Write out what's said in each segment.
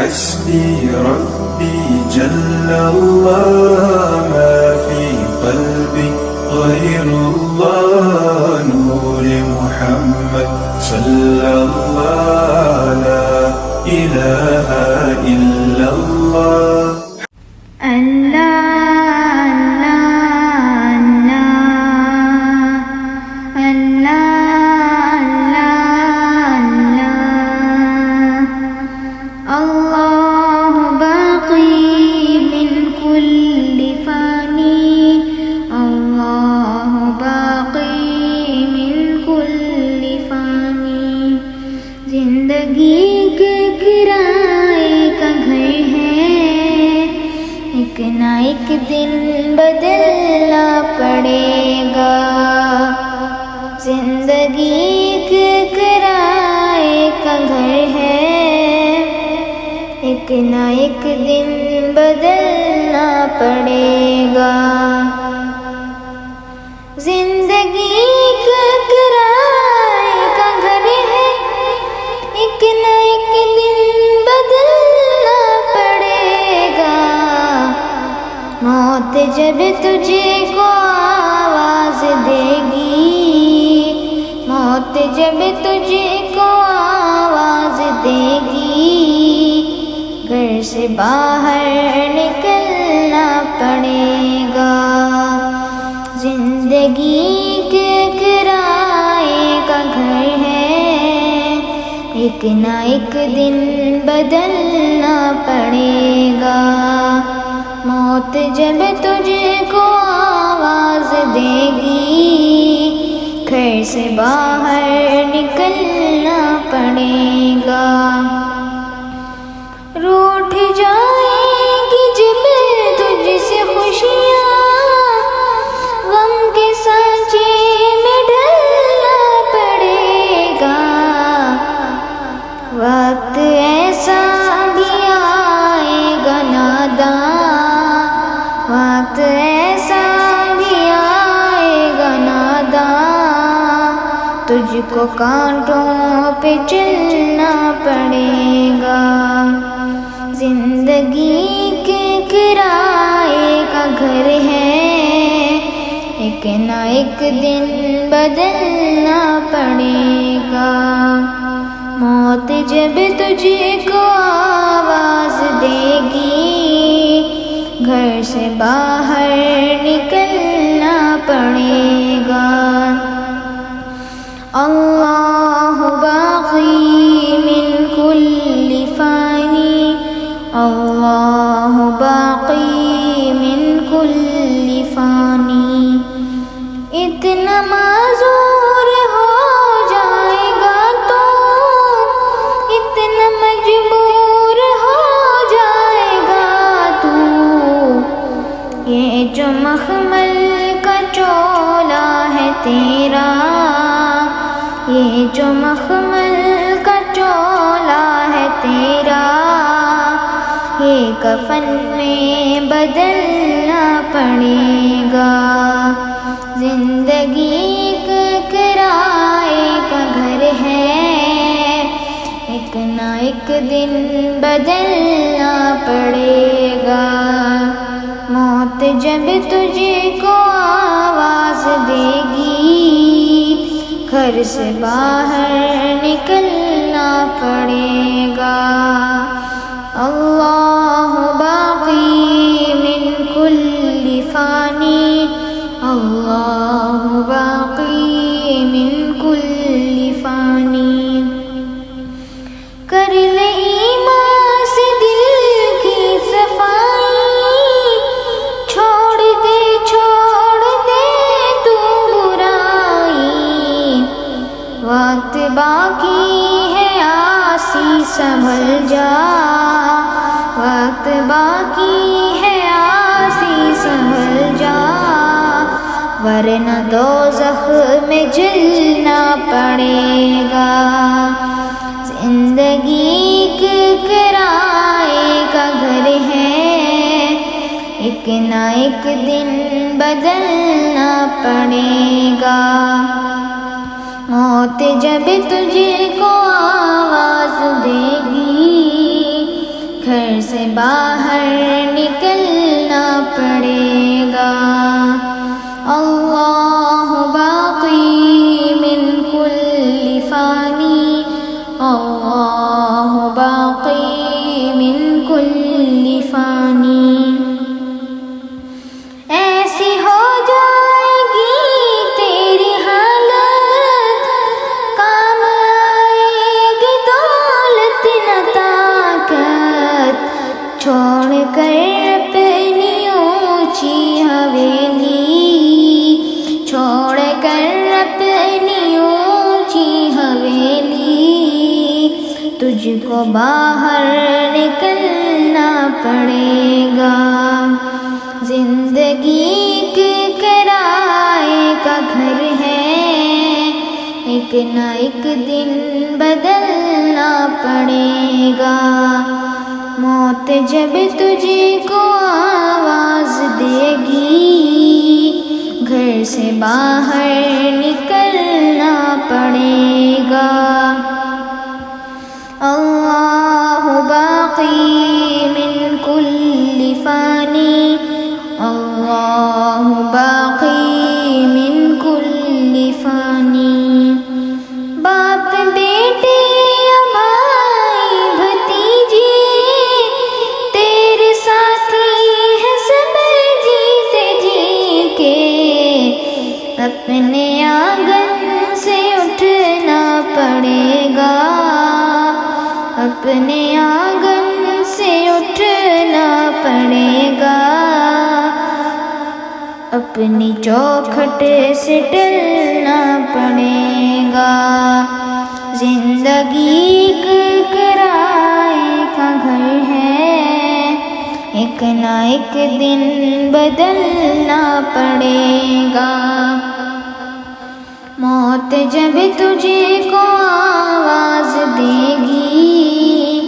حسبي ربي جل الله ما في قلبي غير الله نور محمد صلى الله لا إله إلا الله زندگی کے کرائے کا گھر ہے، ایک نہ ایک دن بدلنا پڑے گا۔ زندگی کے کرائے کا گھر ہے، ایک نہ ایک دن بدلنا پڑے گا۔ زندگی کا کرائے کا گھر ہے، ایک نہ ایک دن بدلنا پڑے گا۔ موت جب تجھے کو آواز دے گی، موت جب تجھے کو آواز دے گی، گھر سے باہر نکلنا پڑے گا۔ زندگی کے کرائے کا گھر ہے، ایک نہ ایک دن بدلنا پڑے گا۔ موت جب تجھے کو آواز دے گی، گھر سے باہر نکلنا پڑے گا۔ روٹھ جائیں گی جب تجھ سے خوشیاں، غم کے سانچے میں ڈھلنا پڑے گا۔ وقت ایسا بھی آئے گا ناداں، وقت ایسا بھی آئے گا ناداں، تجھ کو کانٹوں پہ چلنا پڑے گا۔ زندگی کے کرائے کا گھر ہے، ایک نہ ایک دن بدلنا پڑے گا۔ موت جب تجھے کو آواز دے گی، گھر سے باہر نکلنا پڑے گا۔ اللہ باقی من کل فانی، اللہ باقی من کل فانی۔ اتنا معذور ہو جائے گا تو، اتنا مجبور ہو جائے گا تو، یہ جو مخمل کا چولا ہے تیرا، یہ جو مخمل کا چولا ہے تیرا، یہ کفن میں بدلنا پڑے گا۔ زندگی کا کرائے کا گھر ہے، ایک نہ ایک دن بدلنا پڑے گا۔ موت جب تجھے کو آواز دے گی، گھر سے باہر نکلنا پڑے گا۔ اللہ باقی من کل فانی، اللہ باقی من کل فانی۔ کر لے ایمان سے دل کی صفائی، چھوڑ دے تو برائی، وقت باقی ہے آسی سنبھل جا، وقت باقی ہے آسی سنبھل جا، ورنہ دوزخ میں جلنا پڑے گا۔ زندگی کے کرائے کا گھر ہے، ایک نہ ایک دن بدلنا پڑے گا۔ موت جب تجھے کو آواز دے گی، سے باہر نکلنا پڑے گا. اللہ باقی من کل فانی، اللہ باقی من کل فانی. ایسی ہو جائے گی تیری حالت، کام آئے گی دولت نہ طاقت، چھوڑ کر اپنی اونچی حویلی، چھوڑ کر اپنی اونچی حویلی. تجھ کو باہر نکلنا پڑے گا. زندگی ایک کرائے کا گھر ہے، ایک نہ ایک دن بدلنا پڑے گا. موت جب تجھے کو آواز دے گی، گھر سے باہر نکلنا پڑے گا. اللہ باقی من کل فانی، اللہ باقی من کل فانی. باپ بیٹے یا بھائی بھتیجے تیرے ساتھی ہیں سب جیتے جی کے، اپنے آنگن سے اٹھنا پڑے گا، اپنے آنگن سے اٹھنا پڑے گا. اپنی چوکھٹ سے ٹلنا پڑے گا. زندگی ایک کرائے کا گھر ہے، ایک نہ ایک دن بدلنا پڑے گا. موت جب تجھے کو آواز دے گی،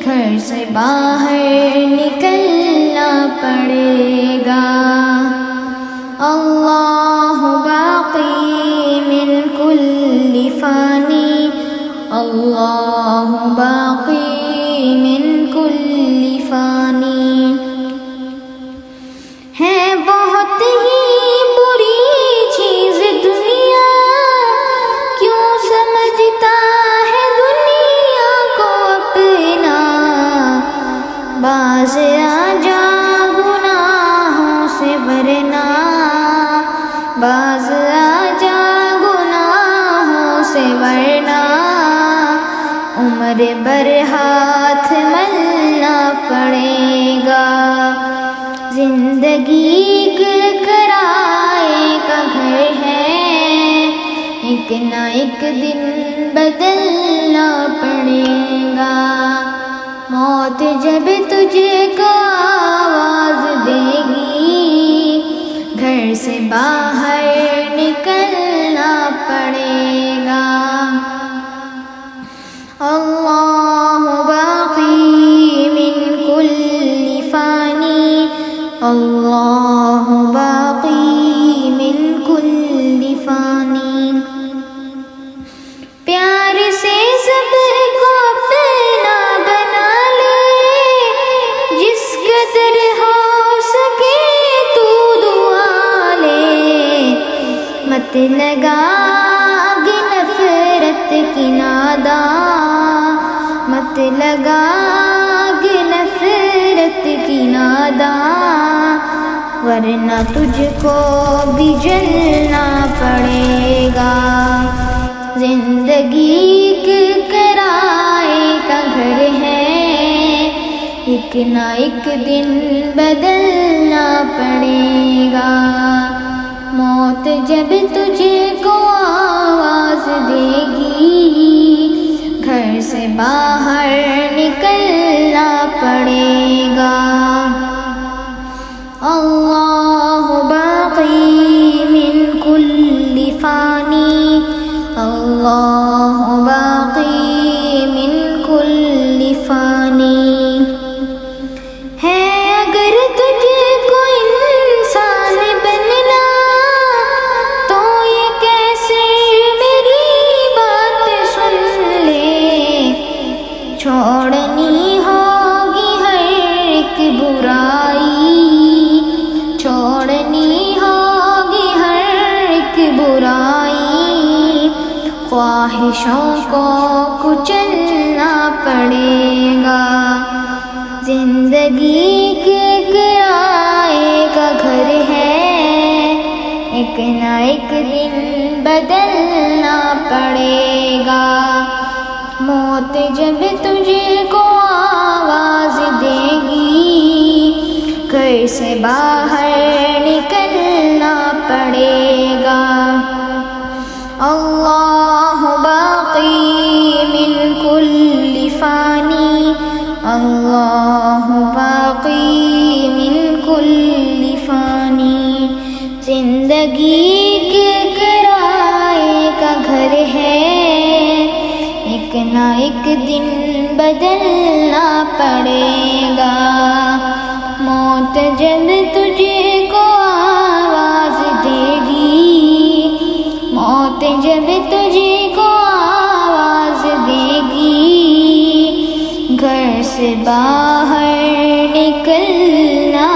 گھر سے باہر نکلنا پڑے گا. اللہ باقی من کل فانی، اللہ باقی من کل فانی. ہے بہت ہی بری چیز دنیا، کیوں سمجھتا ہے دنیا کو اپنا. باز آ جا گناہوں سے ورنہ، باز آ جا گناہوں سے ورنہ، عمر بھر ہاتھ ملنا پڑے گا. زندگی ایک کرائے کا گھر ہے، ایک نہ ایک دن بدلنا پڑے گا. موت جب تجھے کو آواز دے گی، گھر سے باہر نکلنا پڑے گا. اللہ باقی من کل فانی، اللہ باقی من کل فانی. پیار سے سب کو اپنا بنا لے، جس قدر ہو سکے تو دعا لے. مت لگا گے نفرت کی نادا، مت لگا گے نفرت کی نادا، ورنہ تجھ کو بھی جلنا پڑے گا. زندگی ایک کرائے کا گھر ہے، ایک نہ ایک دن بدلنا پڑے گا. موت جب تجھے کو آواز دے گی، گھر سے باہر نکلنا پڑے گا. اللہ باقی من کل فانی، اللہ باقی من کل فانی. ہے اگر تجھے کو انسان بننا، تو یہ کیسے میری بات سن لے. چھوڑنی خواہشوں کو کچلنا پڑے گا، زندگی کے کرائے کا گھر ہے، ایک نہ ایک دن بدلنا پڑے گا، موت جب تجھے کو آواز دے گی، گھر سے باہر نکلنا پڑے گا۔ اللہ باقی من کل فانی، اللہ باقی من کل فانی، زندگی کے کرائے کا گھر ہے، ایک نہ ایک دن بدلنا پڑے گا، موت جب تجھے کو آواز دے گی، موت جب تجھے کو آواز دے گی، گھر سے باہر نکلنا